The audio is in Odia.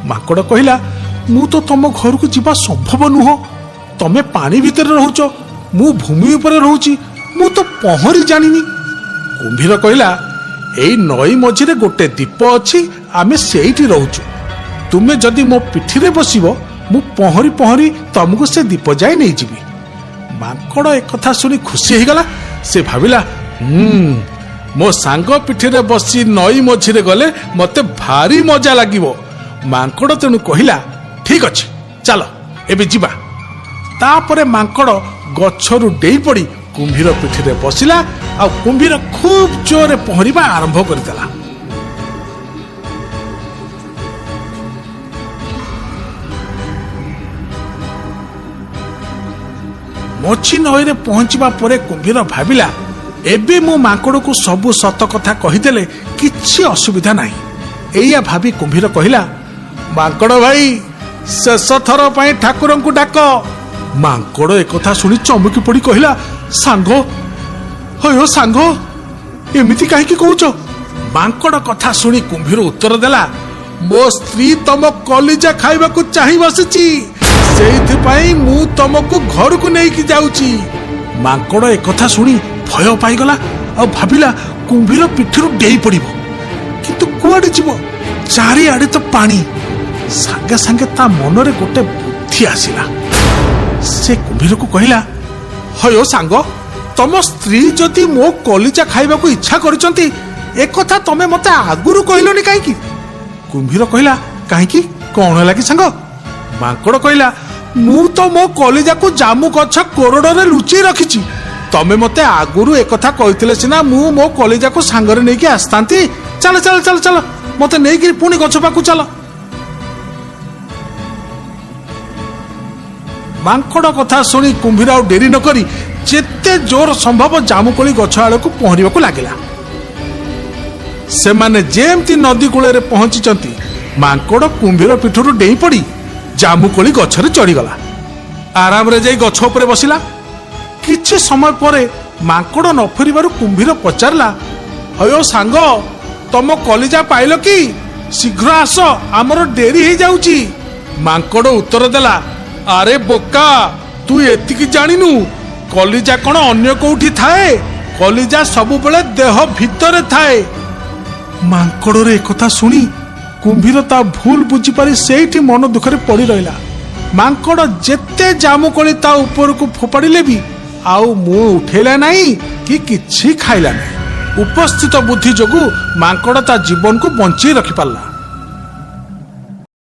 ମାଙ୍କଡ଼ କହିଲା, ମୁଁ ତ ତମ ଘରକୁ ଯିବା ସମ୍ଭବ ନୁହଁ। ତମେ ପାଣି ଭିତରେ ରହୁଛ, ମୁଁ ଭୂମି ଉପରେ ରହୁଛି, ମୁଁ ତ ପହଁରି ଜାଣିନି। କୁମ୍ଭୀର କହିଲା, ଏଇ ନଈ ମଝିରେ ଗୋଟେ ଦ୍ୱୀପ ଅଛି, ଆମେ ସେଇଠି ରହୁଛୁ। ତୁମେ ଯଦି ମୋ ପିଠିରେ ବସିବ, ମୁଁ ପହଁରି ପହଁରି ତମକୁ ସେ ଦ୍ୱୀପ ଯାଏ ନେଇଯିବି। ମାଙ୍କଡ଼ ଏକଥା ଶୁଣି ଖୁସି ହେଇଗଲା। ସେ ଭାବିଲା, ମୋ ସାଙ୍ଗ ପିଠିରେ ବସି ନଈ ମଝିରେ ଗଲେ ମତେ ଭାରି ମଜା ଲାଗିବ। ମାଙ୍କଡ଼ ତେଣୁ କହିଲା, ଠିକ ଅଛି, ଚାଲ ଏବେ ଯିବା। ତାପରେ ମାଙ୍କଡ଼ ଗଛରୁ ଡେଇଁ ପଡ଼ି କୁମ୍ଭୀର ପିଠିରେ ବସିଲା, ଆଉ କୁମ୍ଭୀର ଖୁବ୍ ଜୋରରେ ପହଁରିବା ଆରମ୍ଭ କରିଦେଲା। ମଝି ନଈରେ ପହଞ୍ଚିବା ପରେ କୁମ୍ଭୀର ଭାବିଲା, ଏବେ ମୁଁ ମାଙ୍କଡ଼କୁ ସବୁ ସତ କଥା କହିଦେଲେ କିଛି ଅସୁବିଧା ନାହିଁ। ଏଇଆ ଭାବି କୁମ୍ଭୀର କହିଲା, ମାଙ୍କଡ଼ ଭାଇ, ଶେଷ ଥର ପାଇଁ ଠାକୁରଙ୍କୁ ଡାକ। ମାଙ୍କଡ଼ ଏକଥା ଶୁଣି ଚମକି ପଡ଼ି କହିଲା, ସାଙ୍ଗ, ହዮ ସାଙ୍ଗ, ଏମିତି କାହିଁକି କହୁଛ? ମାଙ୍କଡ଼ କଥା ଶୁଣି କୁମ୍ଭୀର ଉତ୍ତର ଦେଲା, ମୋ ସ୍ତ୍ରୀ ତମ କଲିଜା ଖାଇବାକୁ ଚାହିଁ ବସିଛି, ସେଇଥିପାଇଁ ମୁଁ ତମକୁ ଘରକୁ ନେଇକି ଯାଉଛି। ମାଙ୍କଡ଼ ଏକଥା ଶୁଣି ଭୟ ପାଇଗଲା, ଆଉ ଭାବିଲା କୁମ୍ଭୀର ପିଠିରୁ ଡେଇଁ ପଡ଼ିବ। କିନ୍ତୁ କୁଆଡ଼େ ଯିବ? ଚାରିଆଡ଼େ ତ ପାଣି। ସାଙ୍ଗେ ସାଙ୍ଗେ ତା ମନରେ ଗୋଟେ ବୁଦ୍ଧି ଆସିଲା। ସେ କୁମ୍ଭୀରକୁ କହିଲା, ହዮ ସାଙ୍ଗ, ତମ ସ୍ତ୍ରୀ ଯଦି ମୋ କଲିଜା ଖାଇବାକୁ ଇଚ୍ଛା କରିଛନ୍ତି, ଏକଥା ତମେ ମତେ ଆଗରୁ କହିଲନି କାହିଁକି? କୁମ୍ଭୀର କହିଲା, କାହିଁକି, କଣ ହେଲା କି ସାଙ୍ଗ? ମାଙ୍କଡ଼ କହିଲା, ମୁଁ ତ ମୋ କଲିଜାକୁ ଜାମୁ ଗଛ କୋରଡ଼ରେ ଲୁଚେଇ ରଖିଛି। ତମେ ମତେ ଆଗରୁ ଏକଥା କହିଥିଲେ ସିନା ମୁଁ ମୋ କଲିଜାକୁ ସାଙ୍ଗରେ ନେଇକି ଆସିଥାନ୍ତି। ଚାଲ ଚାଲ ଚାଲ ଚାଲ, ମତେ ନେଇକି ପୁଣି ଗଛ ପାଖକୁ ଚାଲ। ମାଙ୍କଡ଼ କଥା ଶୁଣି କୁମ୍ଭୀର ଆଉ ଡେରି ନ କରି ଯେତେ ଜୋର ସମ୍ଭବ ଜାମୁକୋଳି ଗଛ ଆଡ଼କୁ ପହଁରିବାକୁ ଲାଗିଲା। ସେମାନେ ଯେମିତି ନଦୀ କୂଳରେ ପହଞ୍ଚିଛନ୍ତି, ମାଙ୍କଡ଼ କୁମ୍ଭୀର ପିଠରୁ ଡେଇଁ ପଡ଼ି ଜାମୁକୋଳି ଗଛରେ ଚଢ଼ିଗଲା। ଆରାମରେ ଯାଇ ଗଛ ଉପରେ ବସିଲା। କିଛି ସମୟ ପରେ ମାଙ୍କଡ଼ ନ ଫେରିବାରୁ କୁମ୍ଭୀର ପଚାରିଲା, ହዮ ସାଙ୍ଗ, ତମ କଲିଜା ପାଇଲ କି? ଶୀଘ୍ର ଆସ, ଆମର ଡେରି ହେଇଯାଉଛି। ମାଙ୍କଡ଼ ଉତ୍ତର ଦେଲା, ଆରେ ବୋକା, ତୁ ଏତିକି ଜାଣିନୁ, କଲିଜା କଣ ଅନ୍ୟ କୋଉଠି ଥାଏ? କଲିଜା ସବୁବେଳେ ଦେହ ଭିତରେ ଥାଏ। ମାଙ୍କଡ଼ର ଏକଥା ଶୁଣି କୁମ୍ଭୀର ତା ଭୁଲ ବୁଝିପାରି ସେଇଠି ମନ ଦୁଃଖରେ ପଡ଼ି ରହିଲା। ମାଙ୍କଡ଼ ଯେତେ ଜାମୁକୋଳି ତା ଉପରକୁ ଫୋପାଡ଼ିଲେ ବି ଆଉ ମୁହଁ ଉଠେଇଲା ନାହିଁ କି କିଛି ଖାଇଲା ନାହିଁ। ଉପସ୍ଥିତ ବୁଦ୍ଧି ଯୋଗୁଁ ମାଙ୍କଡ଼ ତା ଜୀବନକୁ ବଞ୍ଚେଇ ରଖିପାରିଲା।